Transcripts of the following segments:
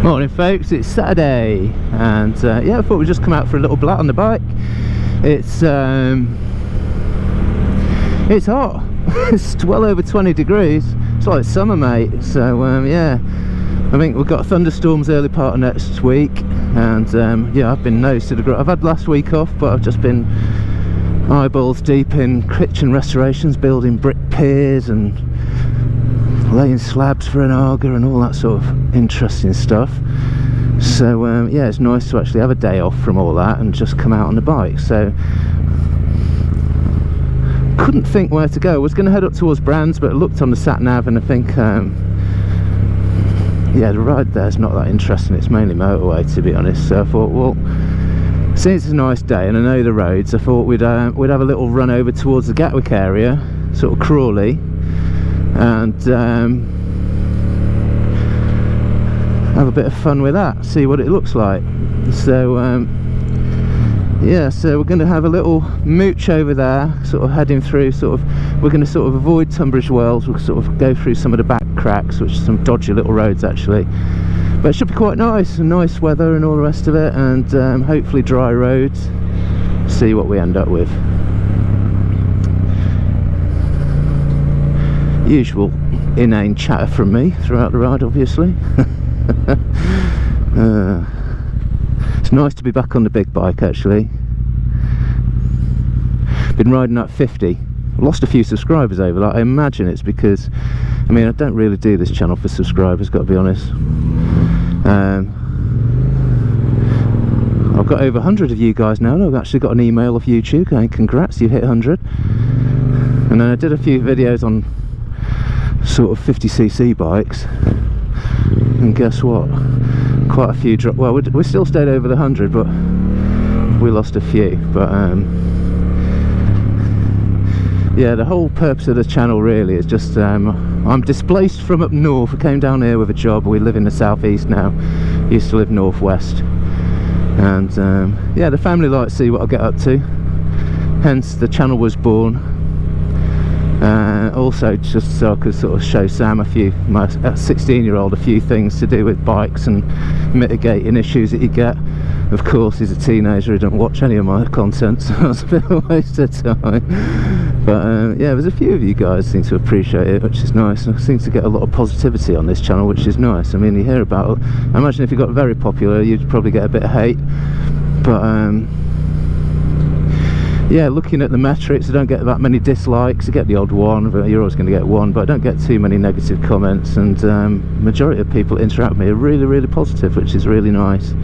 Morning folks, it's Saturday and yeah, I thought we'd just come out for a little blat on the bike. It's hot. It's well over 20 degrees. It's like summer, mate. So yeah, I think we've got thunderstorms early part of next week, and yeah, I've been nose to the ground. I've had last week off, but I've just been eyeballs deep in kitchen restorations, building brick piers and laying slabs for an Aga and all that sort of interesting stuff. So yeah, it's nice to actually have a day off from all that and just come out on the bike. So couldn't think where to go. I was going to head up towards Brands, but I looked on the sat nav and I think yeah, the ride there's not that interesting. It's mainly motorway, to be honest. So I thought, well, since it's a nice day and I know the roads, I thought we'd have a little run over towards the Gatwick area, sort of Crawley, and have a bit of fun with that, see what it looks like. So yeah, so we're going to have a little mooch over there, sort of heading through, we're going to sort of avoid Tunbridge Wells. We'll sort of go through some of the back cracks, which are some dodgy little roads actually, but it should be quite nice, and nice weather and all the rest of it, and hopefully dry roads. See what we end up with. Usual inane chatter from me throughout the ride, obviously. It's nice to be back on the big bike actually. Been riding at 50. Lost a few subscribers over that. I imagine it's because, I mean, I don't really do this channel for subscribers, got to be honest. I've got over 100 of you guys now, and I've actually got an email off YouTube going, congrats, you hit 100. And then I did a few videos on sort of 50cc bikes, and guess what, quite a few well, we still stayed over the 100, but we lost a few. But yeah, the whole purpose of the channel really is just I'm displaced from up north. I came down here with a job. We live in the southeast now, used to live northwest, and yeah, the family like to see what I get up to, hence the channel was born. Also just so I could sort of show Sam my 16-year-old a few things to do with bikes and mitigating issues that you get. Of course, he's a teenager, he doesn't watch any of my content, so it's a bit of a waste of time. But yeah, there's a few of you guys seem to appreciate it, which is nice. I seem to get a lot of positivity on this channel, which is nice. I mean, you hear about, I imagine if you got very popular you'd probably get a bit of hate, but yeah, looking at the metrics, I don't get that many dislikes. I get the odd one, but you're always going to get one, but I don't get too many negative comments, and majority of people interact with me are really, really positive, which is really nice.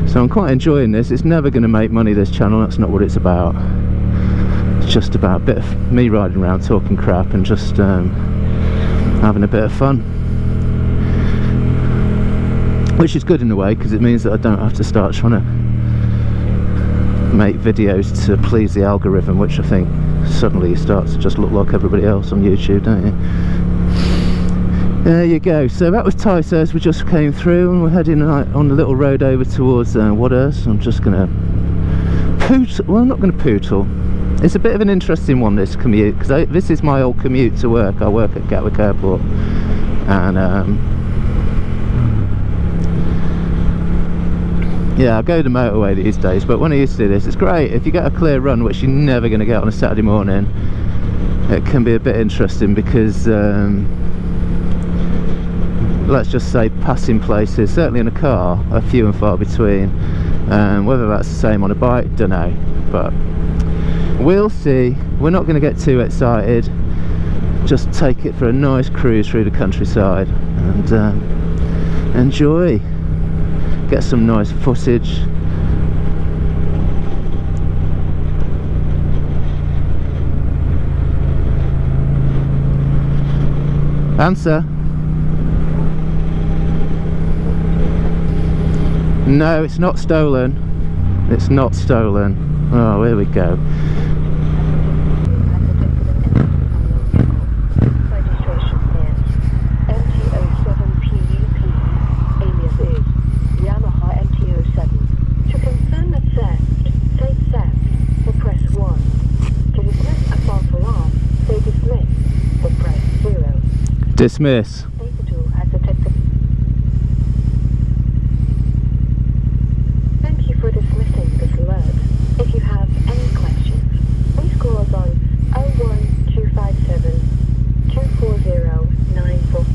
So I'm quite enjoying this. It's never going to make money, this channel, that's not what it's about. It's just about a bit of me riding around talking crap and just having a bit of fun, which is good in a way, because it means that I don't have to start trying to make videos to please the algorithm, which I think suddenly you start to just look like everybody else on YouTube, don't you? There you go. So that was Ticehurst. We just came through and we're heading on the little road over towards Wadhurst. I'm just gonna well, I'm not gonna pootle. It's a bit of an interesting one, this commute, because this is my old commute to work. I work at Gatwick Airport, and yeah, I go the motorway these days, but when I used to do this, it's great. If you get a clear run, which you're never going to get on a Saturday morning, it can be a bit interesting because, let's just say, passing places, certainly in a car, are few and far between. Whether that's the same on a bike, don't know, but we'll see. We're not going to get too excited. Just take it for a nice cruise through the countryside and enjoy. Get some nice footage. Answer. No, it's not stolen. It's not stolen. Oh, here we go. Yamaha MT07. To confirm the theft, say theft or press 1. To dismiss a false alarm, say dismiss or press 0. Dismiss. 4094.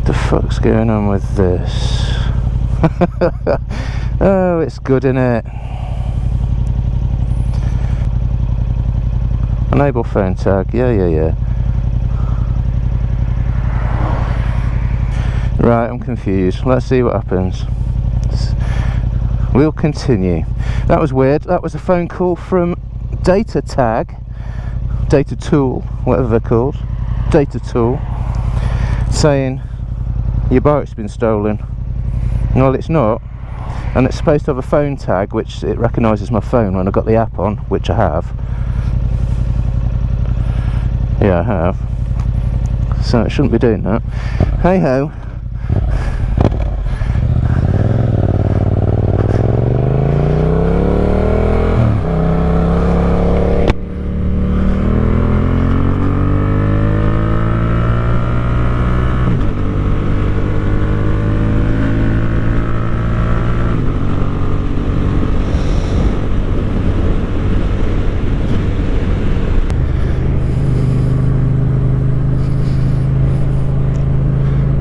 The fuck's going on with this? Oh, it's good, innit? Enable phone tag, yeah. Right, I'm confused. Let's see what happens. We'll continue. That was weird. That was a phone call from Data Tag, Data Tool, whatever they're called, Data Tool, saying your bike's been stolen. Well, it's not, and it's supposed to have a phone tag which it recognises my phone when I've got the app on, which I have. Yeah, I have. So it shouldn't be doing that. Hey ho.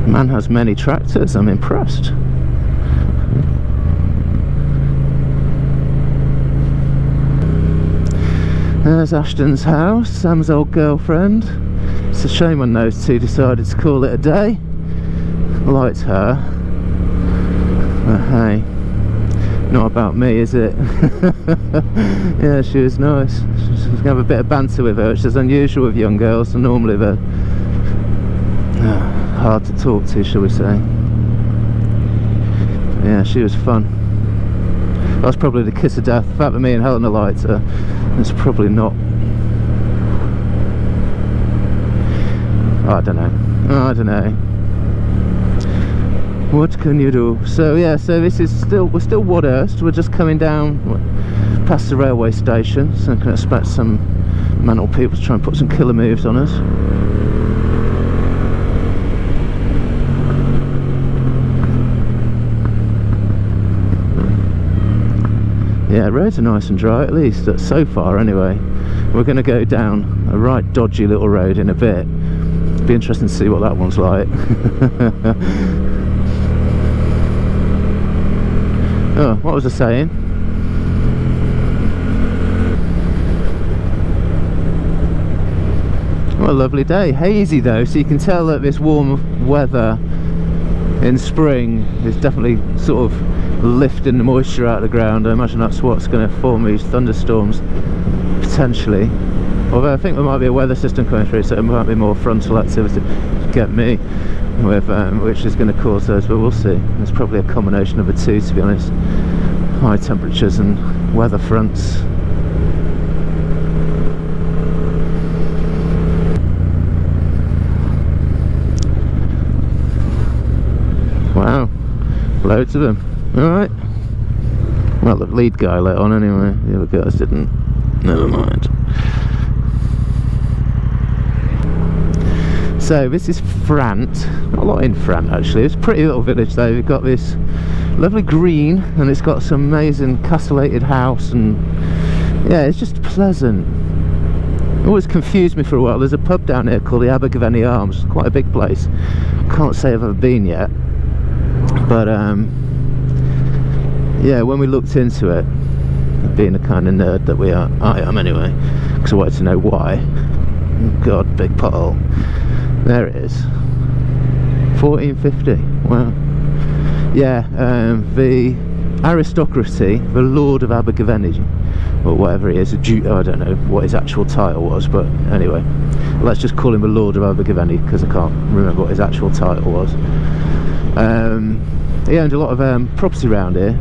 Man has many tractors, I'm impressed. There's Ashton's house, Sam's old girlfriend. It's a shame when those two decided to call it a day. Liked her. But hey, not about me, is it? Yeah, she was nice. She's gonna have a bit of banter with her, which is unusual with young girls, so normally they're hard to talk to, shall we say. Yeah, she was fun. That was probably the kiss of death. The fact that me and Helena liked her, it's probably not. I don't know. What can you do? So yeah, so this is we're still Wadhurst. We're just coming down past the railway station, so I can expect some mental people to try and put some killer moves on us. Yeah, roads are nice and dry, at least so far anyway. We're going to go down a right dodgy little road in a bit. It'll be interesting to see what that one's like. Oh, what was I saying? What a lovely day. Hazy though, so you can tell that this warm weather in spring is definitely sort of lifting the moisture out of the ground. I imagine that's what's going to form these thunderstorms potentially, although I think there might be a weather system coming through, so it might be more frontal activity to get me with, which is going to cause those, but we'll see. There's probably a combination of the two, to be honest. High temperatures and weather fronts. Wow, loads of them. Alright. Well, the lead guy let on anyway. The other guys didn't. Never mind. So this is Frant. Not a lot in Frant actually. It's a pretty little village though. We've got this lovely green and it's got some amazing castellated house, and yeah, it's just pleasant. It always confused me for a while. There's a pub down here called the Abergavenny Arms. Quite a big place. Can't say I've ever been yet. But yeah, when we looked into it, being the kind of nerd that I am anyway, because I wanted to know why. God, big pothole. There it is. 1450. Wow. Yeah, the aristocracy, the Lord of Abergavenny, or whatever he is, I don't know what his actual title was, but anyway, let's just call him the Lord of Abergavenny because I can't remember what his actual title was. He owned a lot of property around here,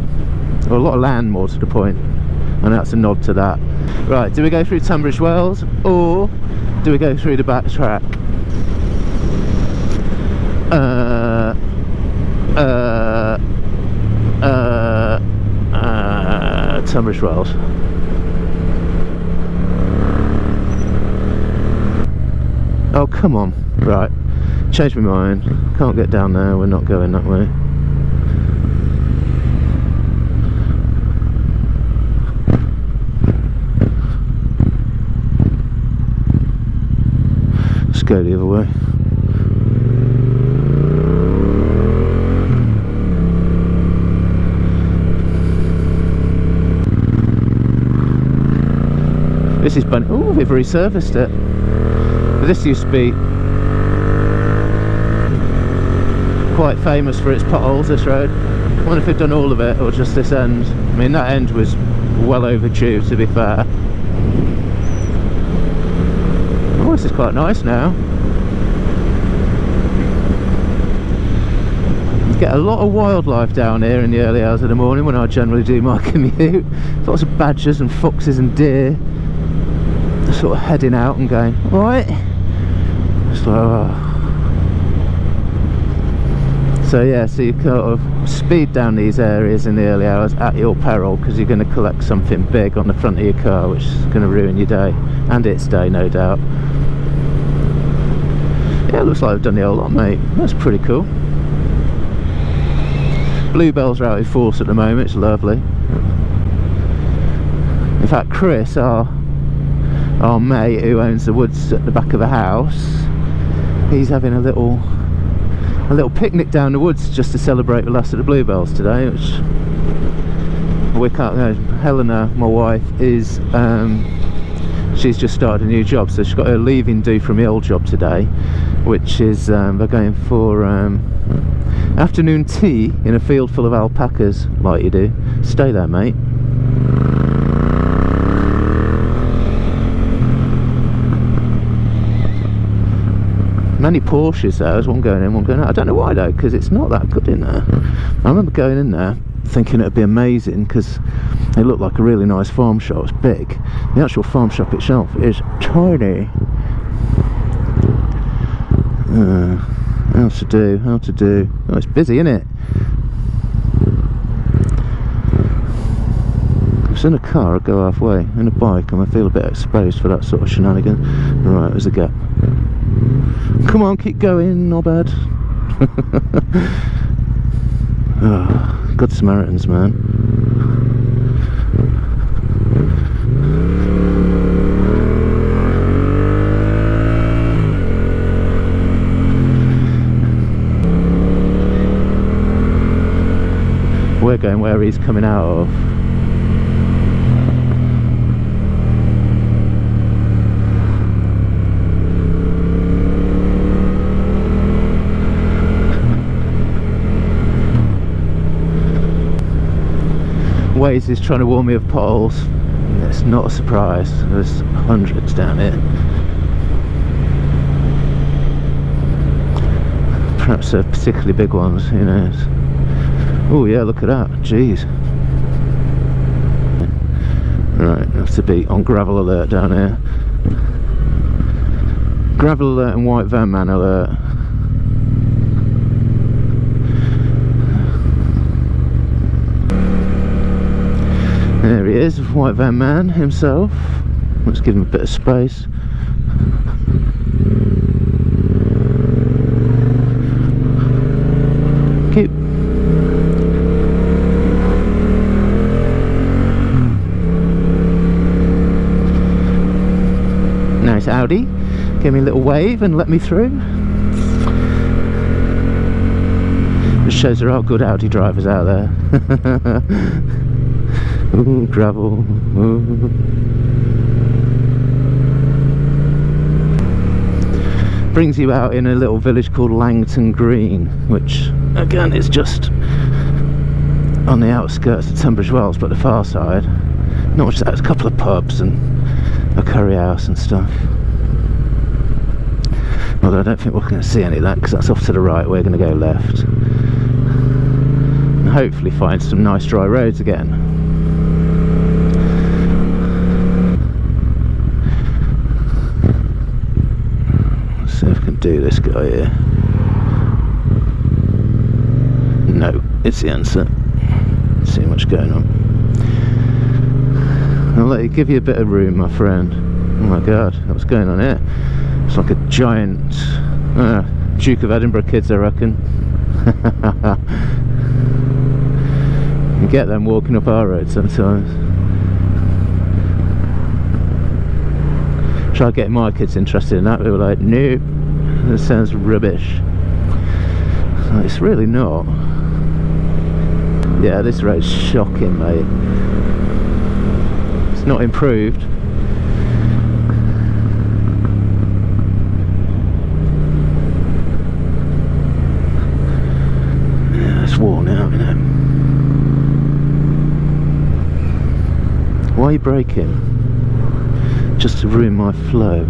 or a lot of land more to the point, and that's a nod to that. Right, do we go through Tunbridge Wells or do we go through the back track? Tunbridge Wells. Oh come on. Right, changed my mind. Can't get down there, we're not going that way. just go the other way. This is bunny. Oh, they've resurfaced it. This used to be quite famous for its potholes, this road. I wonder if they've done all of it or just this end. I mean, that end was well overdue, to be fair. Oh, this is quite nice now. You get a lot of wildlife down here in the early hours of the morning when I generally do my commute. Lots of badgers and foxes and deer. They're sort of heading out and going, right. It's like, oh. So yeah, so you kind of speed down these areas in the early hours at your peril, because you're going to collect something big on the front of your car, which is going to ruin your day, and its day, no doubt. Yeah, it looks like I've done the whole lot, mate. That's pretty cool. Bluebells are out in force at the moment. It's lovely. In fact, Chris, our mate who owns the woods at the back of the house, he's having a little picnic down the woods just to celebrate the last of the bluebells today, which we can't go. Helena, my wife, is she's just started a new job, so she's got her leaving due from the old job today, which is they're going for afternoon tea in a field full of alpacas, like you do. Stay there, mate. Many Porsches there. There's one going in, one going out. I don't know why though, because it's not that good in there. I remember going in there thinking it'd be amazing because it looked like a really nice farm shop. It's big. The actual farm shop itself is tiny. How to do. Oh, it's busy, isn't it? If it's in a car, I'd go halfway. In a bike, I feel a bit exposed for that sort of shenanigan. Right, there's a gap. Come on, keep going, not bad. Oh, good Samaritans, man. We're going where he's coming out of. Waze is trying to warn me of potholes. It's not a surprise. There's hundreds down here. Perhaps they're particularly big ones, who knows. Oh yeah, look at that, jeez. Right, have to be on gravel alert down here. Gravel alert and white van man alert. There he is, white van man himself. Let's give him a bit of space. Keep. Nice Audi. Give me a little wave and let me through. This shows there are good Audi drivers out there. Ooh, gravel. Ooh. Brings you out in a little village called Langton Green, which again is just on the outskirts of Tunbridge Wells, but the far side. Not much. There's a couple of pubs and a curry house and stuff. Although I don't think we're going to see any of that because that's off to the right. We're going to go left and hopefully find some nice dry roads again. See if we can do this guy here. No, it's the answer. See much going on. I'll let you give you a bit of room, my friend. Oh my god, what's going on here? It's like a giant Duke of Edinburgh kids, I reckon. You get them walking up our road sometimes. Tried getting my kids interested in that, they were like, nope, that sounds rubbish. So it's really not. Yeah, this road's shocking, mate. It's not improved. Yeah, it's worn out, you know. Why are you braking? Just to ruin my flow.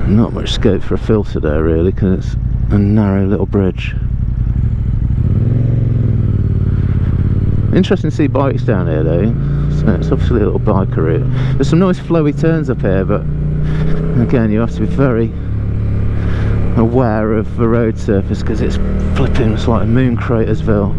Not much scope for a filter there really, because it's a narrow little bridge. Interesting to see bikes down here though, so it's obviously a little biker route. There's some nice flowy turns up here, but again you have to be very aware of the road surface because it's flipping, it's like a moon cratersville.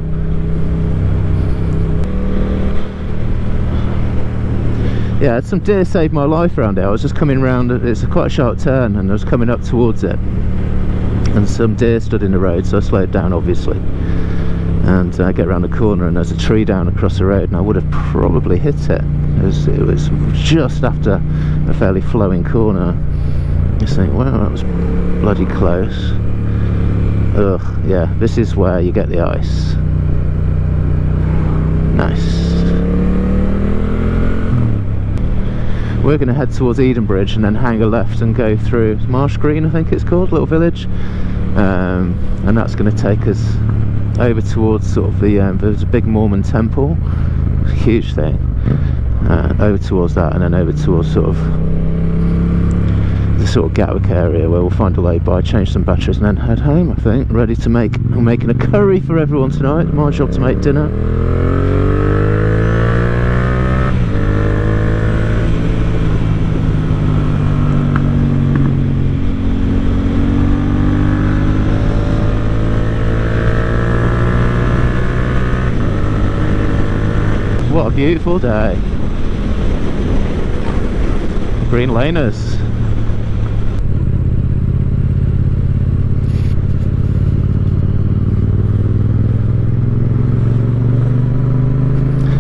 Yeah, some deer saved my life around here. I was just coming round, it's quite a sharp turn, and I was coming up towards it, and some deer stood in the road, so I slowed down obviously, and I get around the corner and there's a tree down across the road, and I would have probably hit it. It was just after a fairly flowing corner. You think, wow, that was bloody close. Ugh, yeah, this is where you get the ice. Nice. We're going to head towards Edenbridge and then hang a left and go through Marsh Green, I think it's called, little village, and that's going to take us over towards sort of the there's a big Mormon temple, huge thing, over towards that, and then over towards sort of the sort of Gatwick area where we'll find a lay-by, change some batteries and then head home. I think ready to make, I'm making a curry for everyone tonight. My job to make dinner. What a beautiful day. Green laners.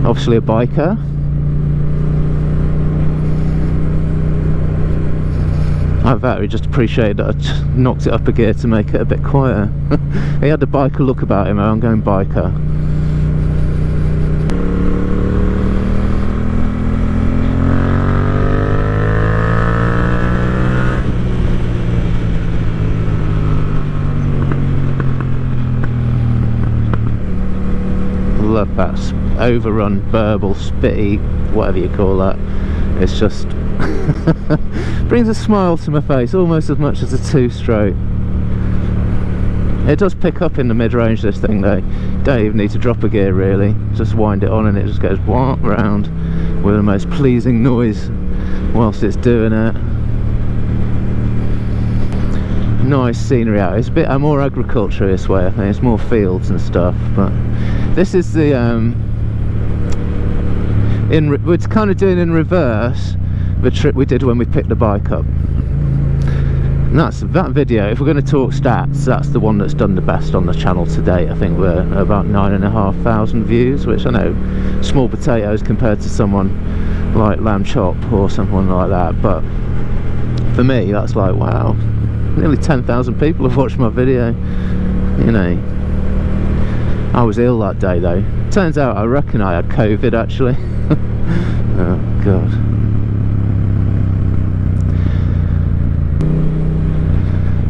Obviously a biker. I've actually just appreciated that I knocked it up a gear to make it a bit quieter. He had the biker look about him, I'm going biker. Love that overrun, burble, spitty, whatever you call that. It's just brings a smile to my face almost as much as a two-stroke. It does pick up in the mid-range, this thing though. Don't even need to drop a gear really, just wind it on and it just goes round with the most pleasing noise whilst it's doing it. Nice scenery out. It's a bit more agriculture this way, I think. It's more fields and stuff, but this is the we're kind of doing in reverse the trip we did when we picked the bike up. And that's that video. If we're going to talk stats, that's the one that's done the best on the channel today. I think we're about 9,500 views, which I know small potatoes compared to someone like Lamb Chop or someone like that, but for me that's like, wow, nearly 10,000 people have watched my video. You know, I was ill that day though. Turns out I reckon I had COVID actually. Oh god.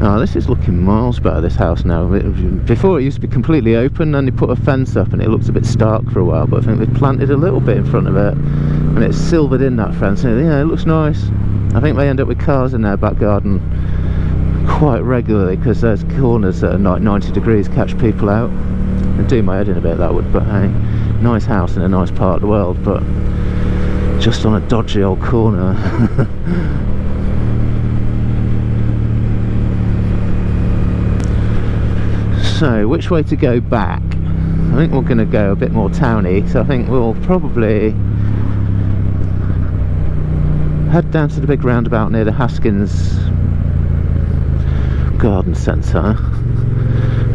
Oh, this is looking miles better, this house now. Before it used to be completely open, and they put a fence up and it looked a bit stark for a while, but I think they've planted a little bit in front of it and it's silvered in, that fence. Yeah, it looks nice. I think they end up with cars in their back garden quite regularly because those corners that are like 90 degrees catch people out. It'd do my head in a bit, that would, but hey, nice house in a nice part of the world, but just on a dodgy old corner. So, which way to go back? I think we're going to go a bit more towny, so I think we'll probably head down to the big roundabout near the Haskins Garden Centre,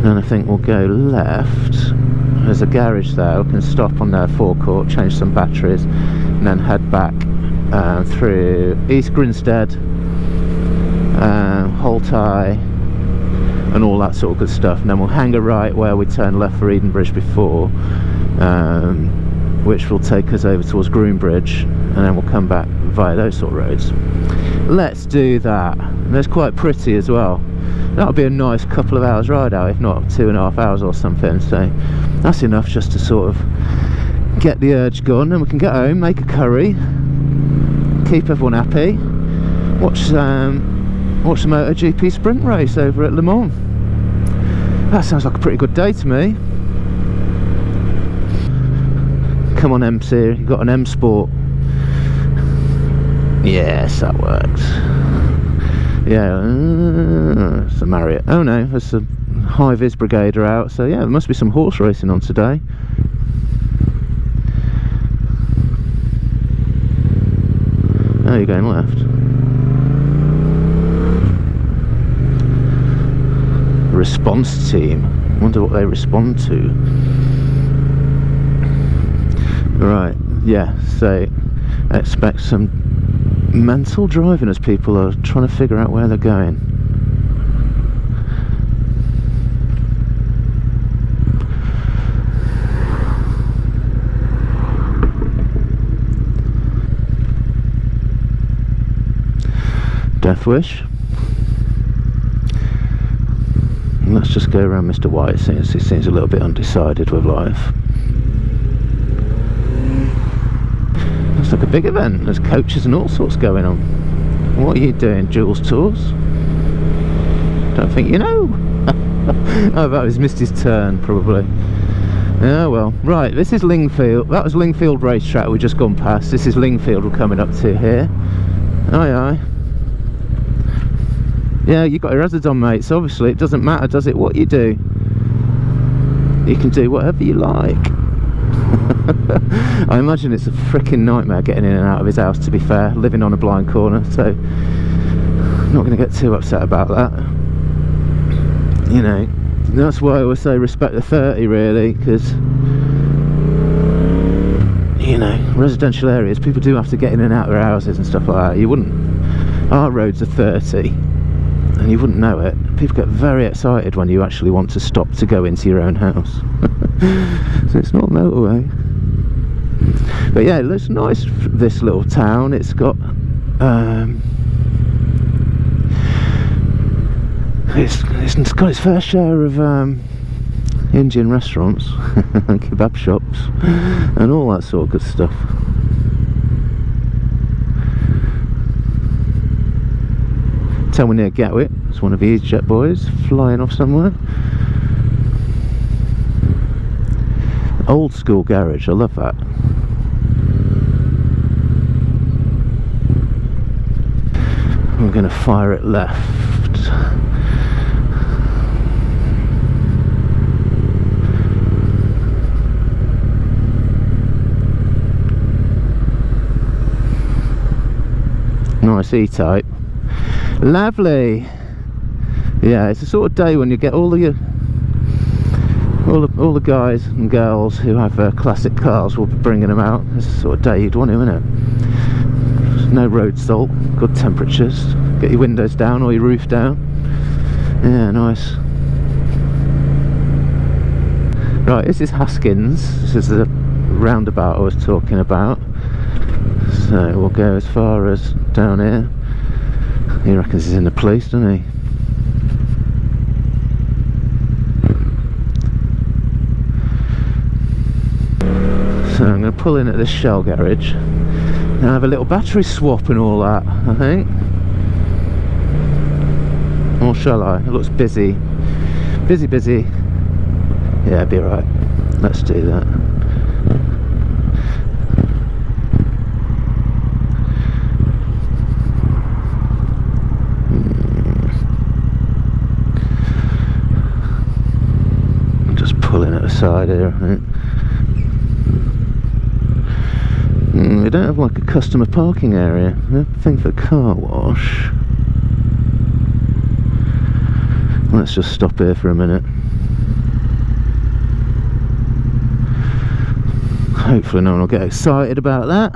and I think we'll go left. There's a garage there, we can stop on their forecourt, change some batteries, and then head back through East Grinstead, Holteye, and all that sort of good stuff, and then we'll hang a right where we turned left for Edenbridge before, which will take us over towards Groombridge, and then we'll come back via those sort of roads. Let's do that. And it's quite pretty as well. That'll be a nice couple of hours ride out, if not 2.5 hours or something, so that's enough just to sort of get the urge gone, and we can get home, make a curry, keep everyone happy, watch the MotoGP sprint race over at Le Mans. That sounds like a pretty good day to me. Come on, MC, you've got an M Sport. Yes, that works. Yeah, it's a Marriott. Oh no, there's a high-vis brigade are out, so yeah, there must be some horse racing on today. Oh, you're going left. Response team. Wonder what they respond to. Right, yeah, so expect some mental driving as people are trying to figure out where they're going. Death Wish. Let's just go around Mr. White, since he seems a little bit undecided with life. Looks like a big event. There's coaches and all sorts going on. What are you doing, Jules Tours? Don't think you know. Oh, that was missed his turn, probably. Oh well. Right, this is Lingfield. That was Lingfield racetrack we've just gone past. This is Lingfield we're coming up to here. Aye aye. Yeah, you got your hazards on, mate, so obviously it doesn't matter, does it, what you do? You can do whatever you like. I imagine it's a freaking nightmare getting in and out of his house, to be fair, living on a blind corner, so I'm not going to get too upset about that. You know, that's why I always say respect the 30, really, because, you know, residential areas, people do have to get in and out of their houses and stuff like that. You wouldn't, our roads are 30 and you wouldn't know it. People get very excited when you actually want to stop to go into your own house. So it's not a motorway. But yeah, it looks nice, this little town. It's got it's got its fair share of Indian restaurants and kebab shops and all that sort of good stuff. Tell me near Gatwick. It's one of the EasyJet boys flying off somewhere. Old school garage, I love that. We're going to fire it left. Nice E-type. Lovely. Yeah, it's the sort of day when you get all the guys and girls who have classic cars will be bringing them out. It's the sort of day you'd want to, isn't it? No road salt, good temperatures. Get your windows down or your roof down. Yeah, nice. Right, this is Haskins. This is the roundabout I was talking about. So we'll go as far as down here. He reckons he's in the police, doesn't he? So I'm going to pull in at this Shell garage and have a little battery swap and all that, I think. Or shall I? It looks busy. Busy, busy. Yeah, be right. Let's do that. side here, I think. We don't have like a customer parking area. I think for car wash. Let's just stop here for a minute. Hopefully no one will get excited about that.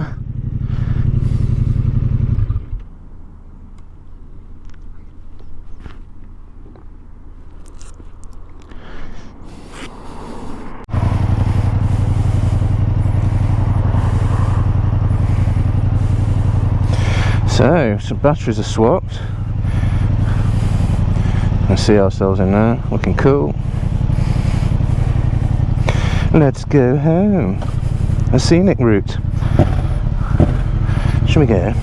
So, some batteries are swapped. And see ourselves in there, looking cool. Let's go home. A scenic route. Should we go?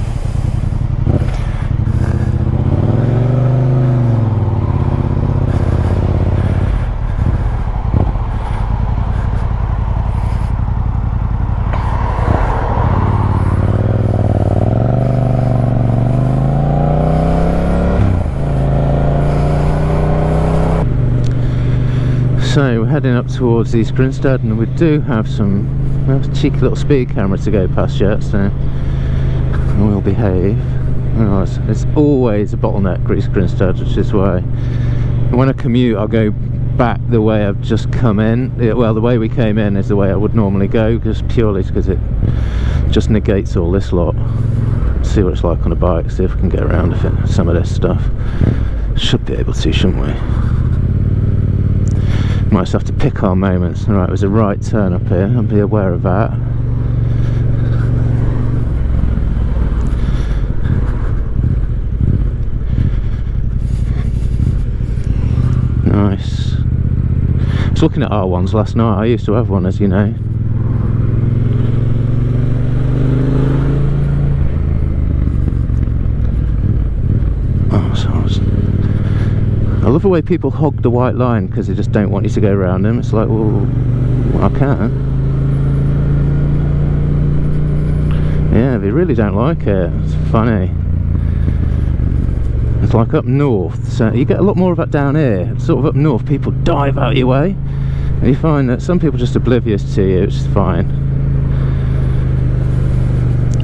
So we're heading up towards East Grinstead, and we do have a cheeky little speed camera to go past yet, so we'll behave. Oh, it's always a bottleneck, East Grinstead, which is why when I commute I'll go back the way I've just come in. Well, the way we came in is the way I would normally go, just purely because it just negates all this lot. See what it's like on a bike, see if we can get around some of this stuff. Should be able to, shouldn't we? Might just have to pick our moments. Alright, there's a right turn up here, and be aware of that. Nice. I was looking at R1s last night. I used to have one, as you know. I love the way people hog the white line because they just don't want you to go around them. It's like, well, I can. Yeah, they really don't like it. It's funny. It's like up north, so you get a lot more of that down here. Sort of up north, people dive out of your way, and you find that some people are just oblivious to you, which is fine.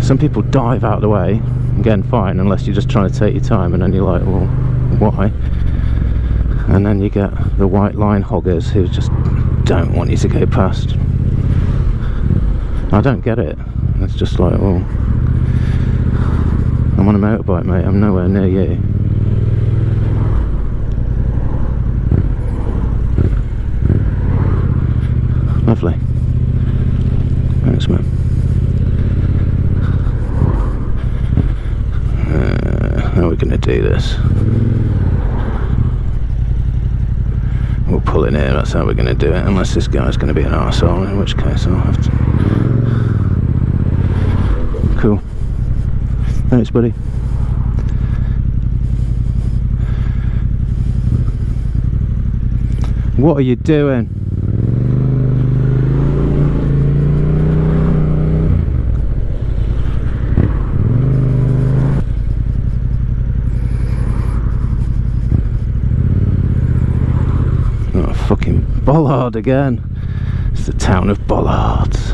Some people dive out of the way, again fine, unless you're just trying to take your time, and then you're like, well, why? And then you get the white line hoggers who just don't want you to go past. I don't get it. It's just like, well, I'm on a motorbike, mate, I'm nowhere near you. Lovely. Thanks, man. How are we going to do this? We'll pull in here, that's how we're going to do it, unless this guy's going to be an arsehole, in which case I'll have to... Cool. Thanks, buddy. What are you doing? Fucking Bollard again. It's the town of Bollards.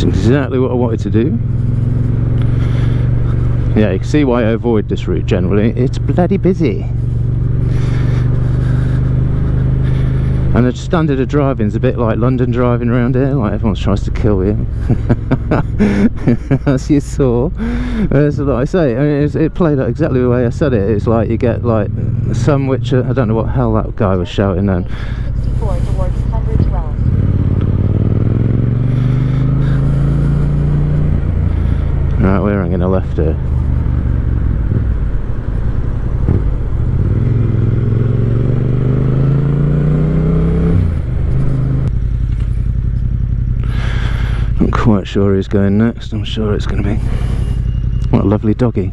Exactly what I wanted to do. Yeah, you can see why I avoid this route generally. It's bloody busy. And the standard of driving is a bit like London driving around here, like everyone tries to kill you. As you saw. So like I say, I mean, it played out exactly the way I said it. It's like you get like some which I don't know what hell that guy was shouting then. 64 towards Tunbridge Wells. Right, we're hanging a left here. I'm quite sure who's going next. I'm sure it's going to be What a lovely doggy.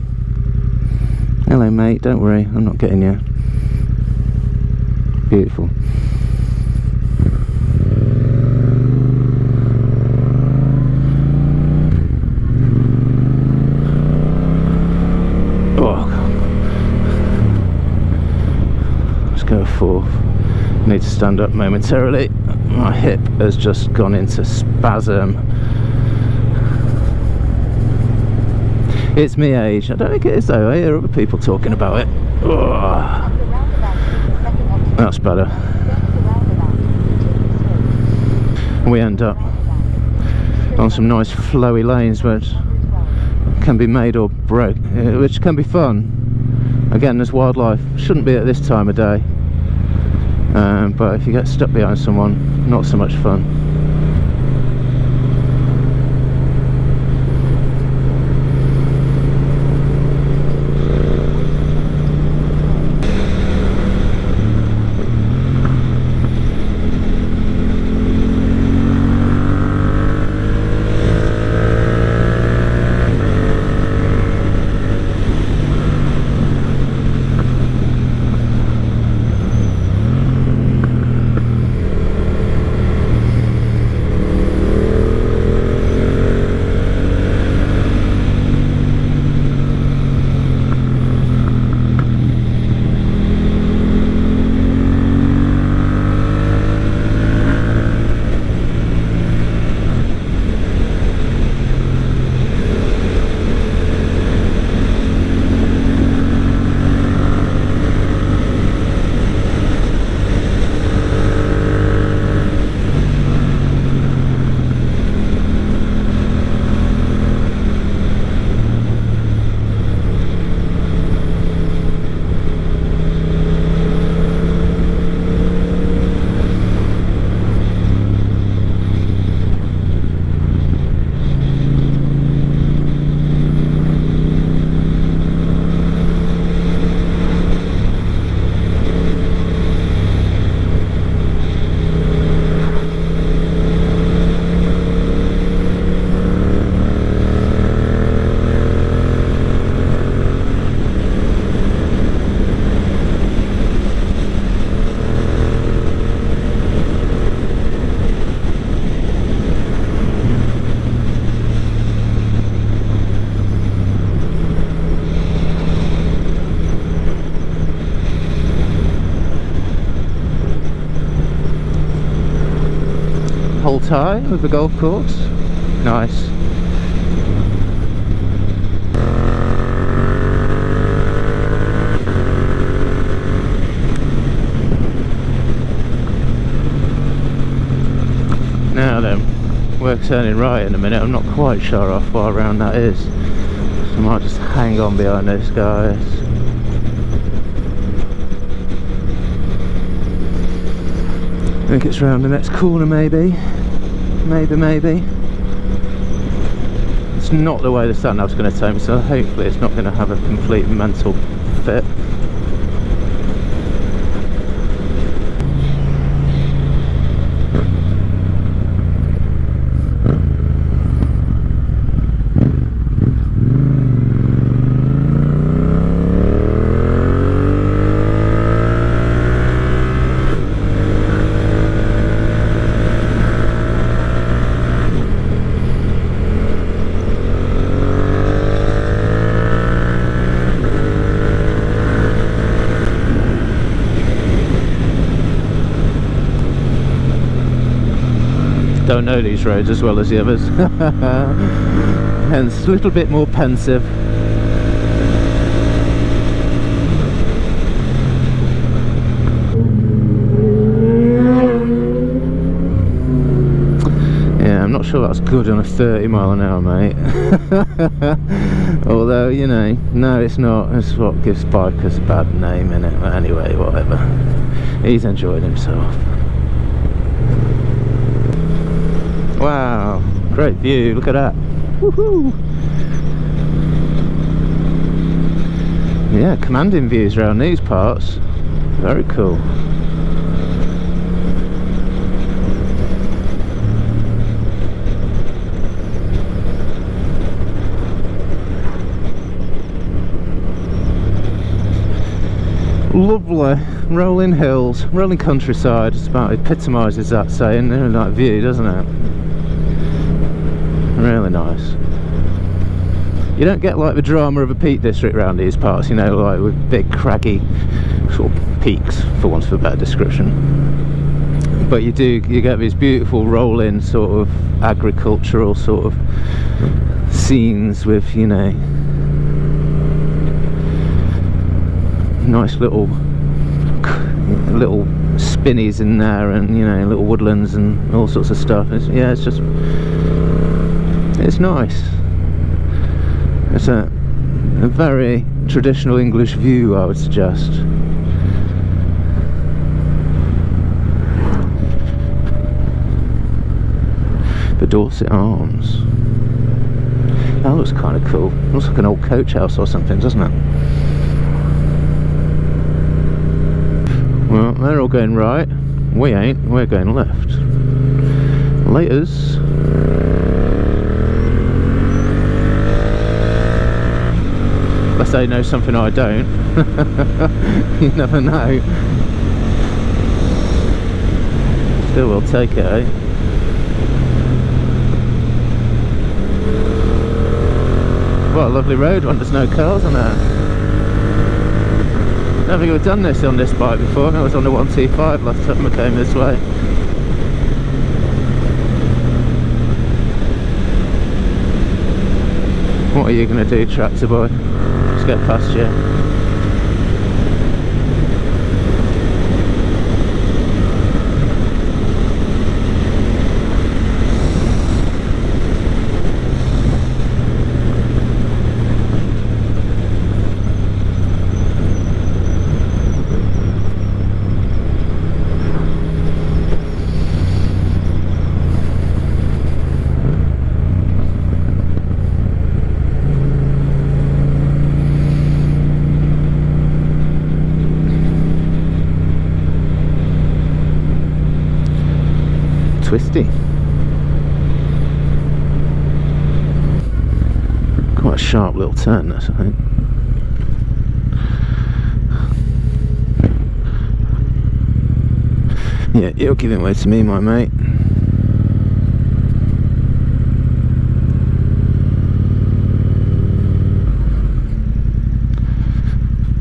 Hello mate, don't worry, I'm not getting you. Beautiful. Oh, let's go fourth. Need to stand up momentarily. My hip has just gone into spasm. It's me age. I don't think it is though. I hear other people talking about it. Oh, that's better. We end up on some nice flowy lanes which can be made or broke, which can be fun. Again, there's wildlife. Shouldn't be at this time of day. But if you get stuck behind someone, not so much fun. Hold tie with the golf course. Nice. Now then, we're turning right in a minute. I'm not quite sure how far around that is, so I might just hang on behind those guys. I think it's round the next corner, maybe. Maybe. It's not the way the sat nav's going to take me, so hopefully it's not going to have a complete mental fit. Don't know these roads as well as the others, hence a little bit more pensive. Yeah, I'm not sure that's good on a 30 mile an hour, mate. Although, you know, no it's not. It's what gives bikers a bad name, innit? But anyway, whatever. He's enjoying himself. Wow, great view, look at that. Woohoo! Yeah, commanding views around these parts. Very cool. lovely rolling hills, rolling countryside. It's about epitomises that saying, that view, doesn't it? Really nice. You don't get like the drama of a peak district around these parts, you know, like with big craggy sort of peaks, for want of a better description. But you get these beautiful rolling sort of agricultural sort of scenes with, you know, nice little spinnies in there, and you know, little woodlands and all sorts of stuff. Yeah, it's just, it's nice. It's a very traditional English view, I would suggest. The Dorset Arms. That looks kind of cool. Looks like an old coach house or something, doesn't it? Well, they're all going right. We ain't. We're going left. Laters. Unless they know something I don't. You never know. Still will take it, eh? What a lovely road when there's no cars on there. I don't think I've done this on this bike before. I was on the 1T5 last time I came this way. What are you going to do, tractor boy? Let's get past you. Twisty. Quite a sharp little turn, this, I think. Yeah, you're giving way to me, my mate.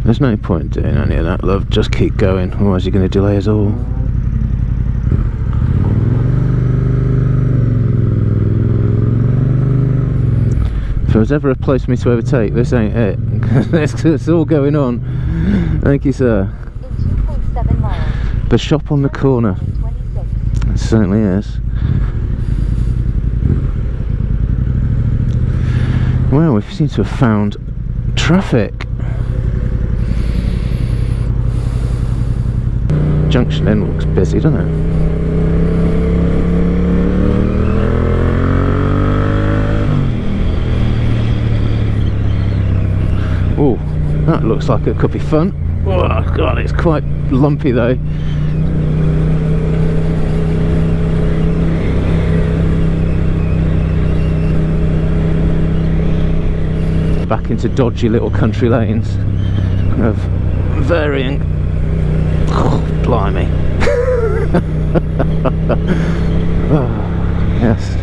There's no point doing any of that, love. Just keep going, otherwise you're going to delay us all. If there was ever a place for me to overtake, this ain't it. It's all going on. Thank you, sir. In 2.7 miles. The shop on the corner. It certainly is. Well, we seem to have found traffic. Junction Inn looks busy, doesn't it? Oh, that looks like it could be fun. Oh god, it's quite lumpy though. Back into dodgy little country lanes of varying. Oh, blimey. Oh, yes.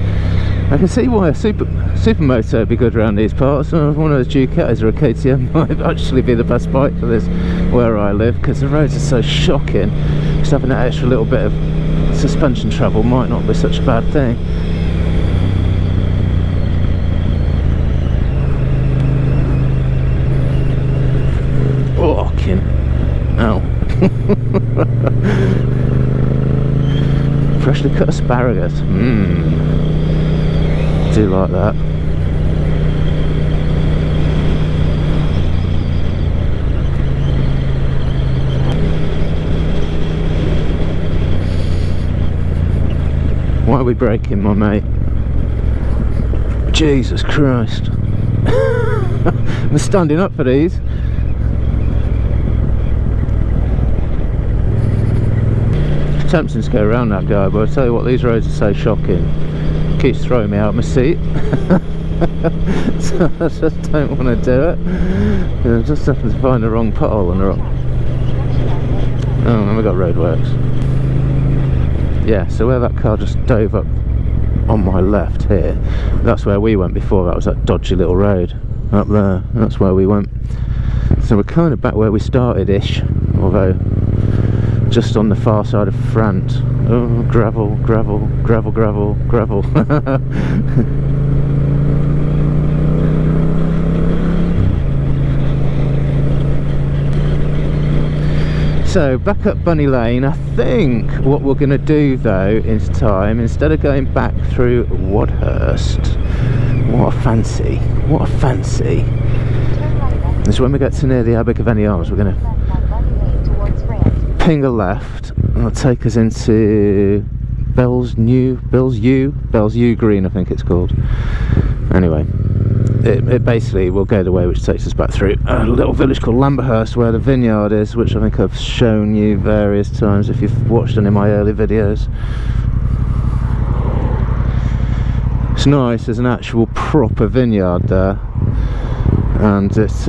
I can see why a supermoto would be good around these parts. One of those Ducatis or a KTM might actually be the best bike for this where I live, because the roads are so shocking. Just having that extra little bit of suspension travel might not be such a bad thing. Oh, kin. Ow. Freshly cut asparagus. Do like that. Why are we braking, my mate? Jesus Christ. I'm standing up for these. It's tempting to go around that guy, but I tell you what, these roads are so shocking. Keeps throwing me out of my seat. So I just don't want to do it. I just happen to find the wrong pothole on the wrong. Oh, and we got roadworks. Yeah, so where that car just dove up on my left here, that's where we went before. That was that dodgy little road up there. That's where we went. So we're kind of back where we started-ish, although just on the far side of France. Oh, gravel, gravel, gravel, gravel, gravel. So back up Bunny Lane. I think what we're going to do though is time, instead of going back through Wadhurst, what a fancy, what a fancy, is when we get to near the Abbey of Any Arms, we're going to ping a left and it'll take us into Bells U Green, I think it's called. Anyway, it basically will go the way which takes us back through a little village called Lamberhurst, where the vineyard is, which I think I've shown you various times if you've watched any of my early videos. It's nice, there's an actual proper vineyard there, and it's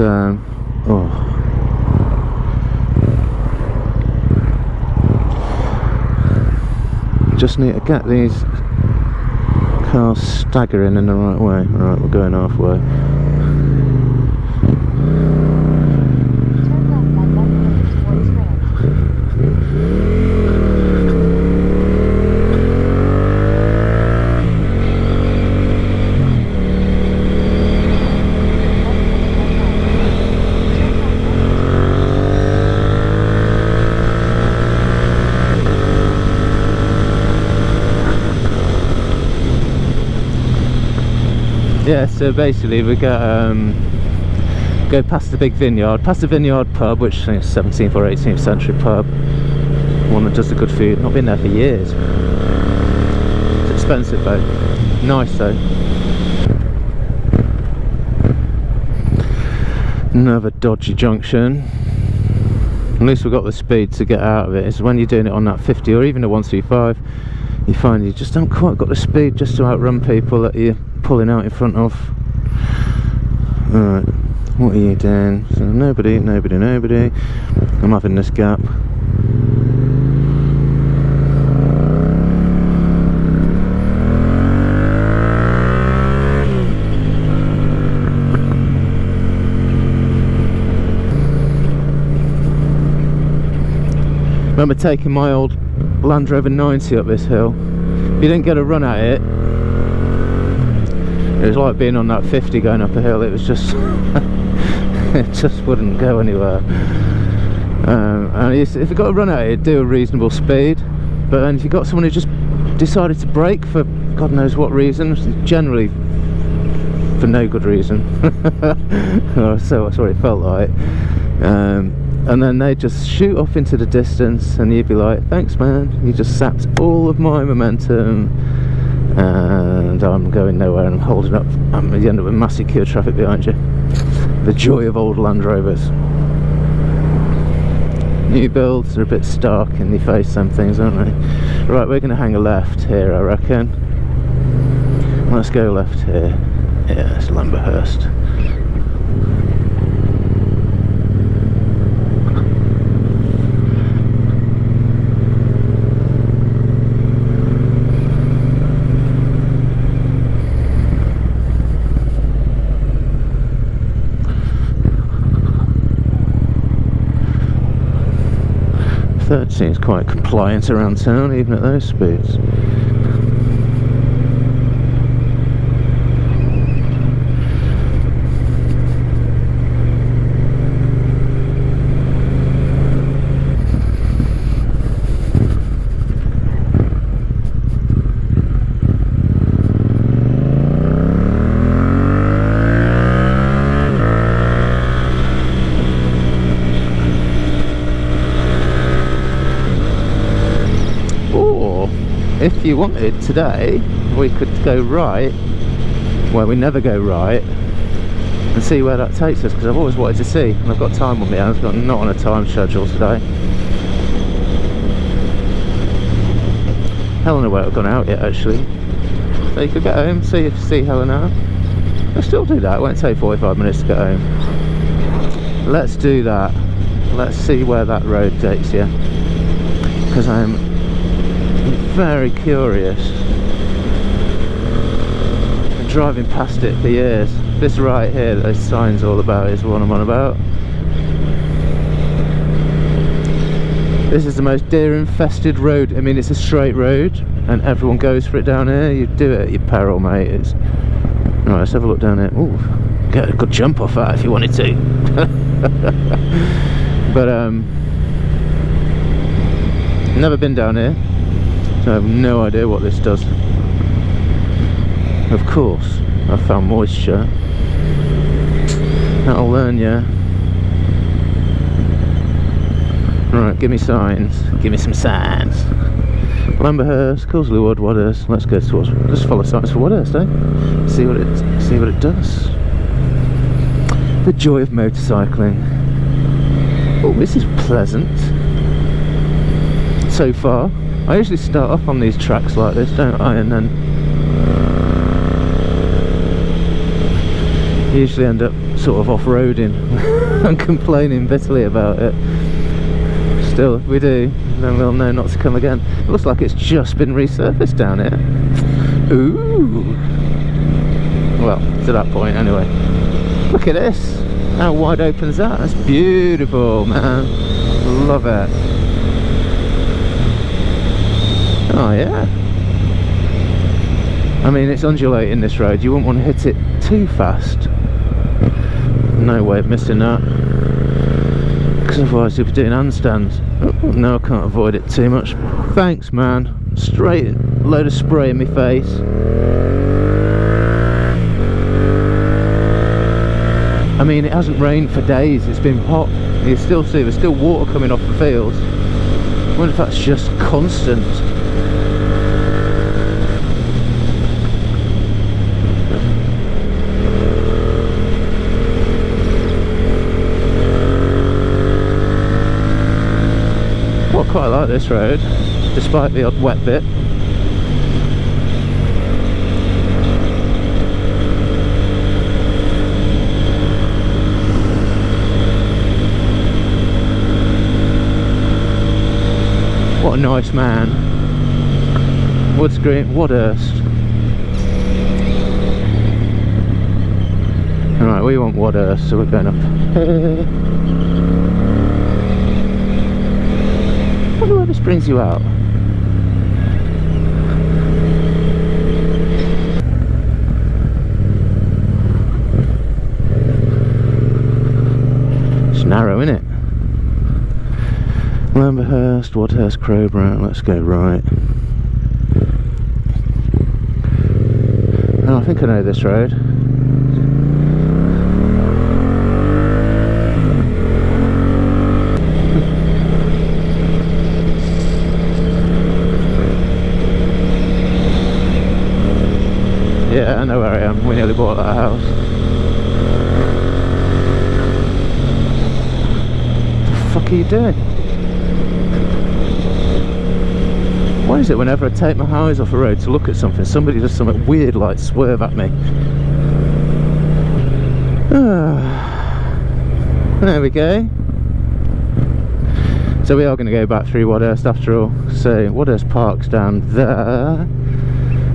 just need to get these cars staggering in the right way. Right, we're going halfway. Yeah, so basically we go past the big vineyard, past the vineyard pub, which I think is 17th or 18th century pub, one that does the good food. Not been there for years. It's expensive though, nice though. Another dodgy junction. At least we've got the speed to get out of it. It's when you're doing it on that 50 or even a 135, you find you just don't quite got the speed just to outrun people that you're pulling out in front of. Alright, what are you doing? So nobody, nobody, nobody. I'm having this gap. Remember taking my old Land Rover 90 up this hill. If you didn't get a run at it, it was like being on that 50 going up a hill. It was just it just wouldn't go anywhere. And if you got a run at it, do a reasonable speed. But then if you got someone who just decided to brake for God knows what reason, generally for no good reason, so that's what it felt like. And then they just shoot off into the distance, and you'd be like, "Thanks, man. You just sapped all of my momentum." And I'm going nowhere, and I'm holding up. You end up with massive queue of traffic behind you. The joy of old Land Rovers. New builds are a bit stark in the face, some things, aren't they? Right, we're going to hang a left here, I reckon. Let's go left here. Yeah, it's Lamberhurst. Third seems quite compliant around town, even at those speeds. If you wanted today, we could go right, well, we never go right, and see where that takes us, because I've always wanted to see, and I've got time on my hands. I've got not on a time schedule today. Helena won't have gone out yet, actually, so you could get home, see Helena. I'll still do that. It won't take 45 minutes to get home. Let's do that. Let's see where that road takes you. because I'm very curious. Been driving past it for years. This right here that those signs all about is what I'm on about. This is the most deer infested road. I mean, it's a straight road and everyone goes for it down here. You do it at your peril, mate. It's... Right, let's have a look down here. Ooh, get a good jump off that if you wanted to. But never been down here, so I have no idea what this does. Of course, I found moisture. That'll learn you. Right, give me signs. Give me some signs. Lamberhurst, Crawley Wood, Wadhurst. Let's go towards. Let's follow signs for Wadhurst, eh? See what it does. The joy of motorcycling. Oh, this is pleasant. So far, I usually start off on these tracks like this, don't I? And then usually end up sort of off-roading and complaining bitterly about it. Still, if we do, then we'll know not to come again. It looks like it's just been resurfaced down here. Ooh. Well, to that point anyway. Look at this. How wide open's that? That's beautiful, man. Love it. Oh yeah. I mean, it's undulating this road. You wouldn't want to hit it too fast. No way of missing that. Because otherwise you'll be doing handstands. Oh, no, I can't avoid it too much. Thanks, man. Straight load of spray in my face. I mean, it hasn't rained for days. It's been hot. You still see there's still water coming off the fields. I wonder if that's just constant. Well, I quite like this road, despite the odd wet bit. What a nice man. Woods Green, Wadhurst. Alright, we want Wadhurst, so we're going up. I wonder where this brings you out. It's narrow, isn't it? Lamberhurst, Wadhurst, Crowborough. Let's go right. Oh, I think I know this road. Yeah, I know where I am. We nearly bought that house. What the fuck are you doing? Why is it whenever I take my eyes off a road to look at something, somebody does something weird like swerve at me? There we go. So we are going to go back through Wadhurst after all. So Wadhurst Park's down there.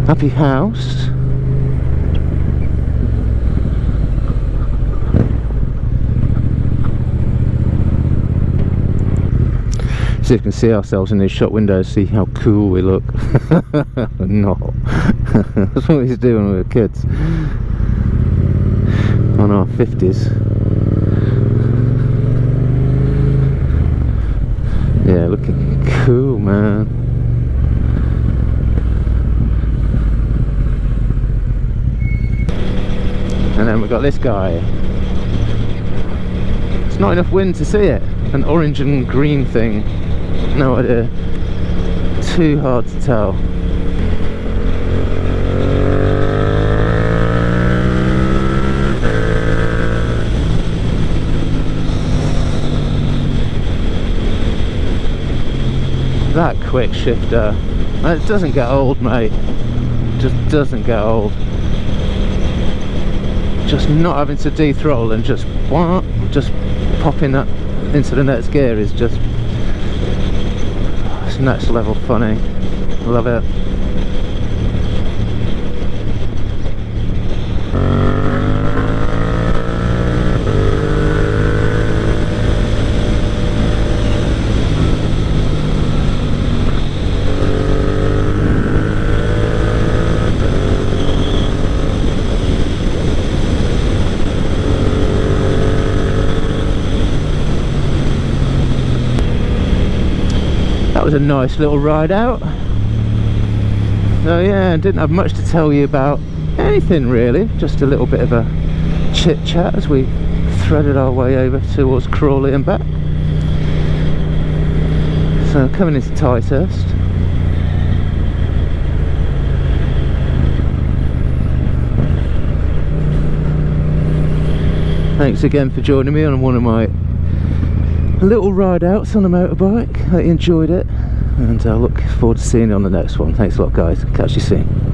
Happy House. So you can see ourselves in these shop windows, see how cool we look. No. That's what we used to do when we were kids. On our 50s. Yeah, looking cool, man. And then we've got this guy. It's not enough wind to see it. An orange and green thing. No idea. Too hard to tell. That quick shifter. It doesn't get old, mate. Just doesn't get old. Just not having to de-throttle and just popping that into the next gear is just It's next level funny. Love it. That was a nice little ride out. So yeah, didn't have much to tell you about anything really, just a little bit of a chit chat as we threaded our way over towards Crawley and back. So coming into Ticehurst. Thanks again for joining me on one of my little ride outs on a motorbike. I enjoyed it, and I look forward to seeing you on the next one. Thanks a lot, guys. Catch you soon.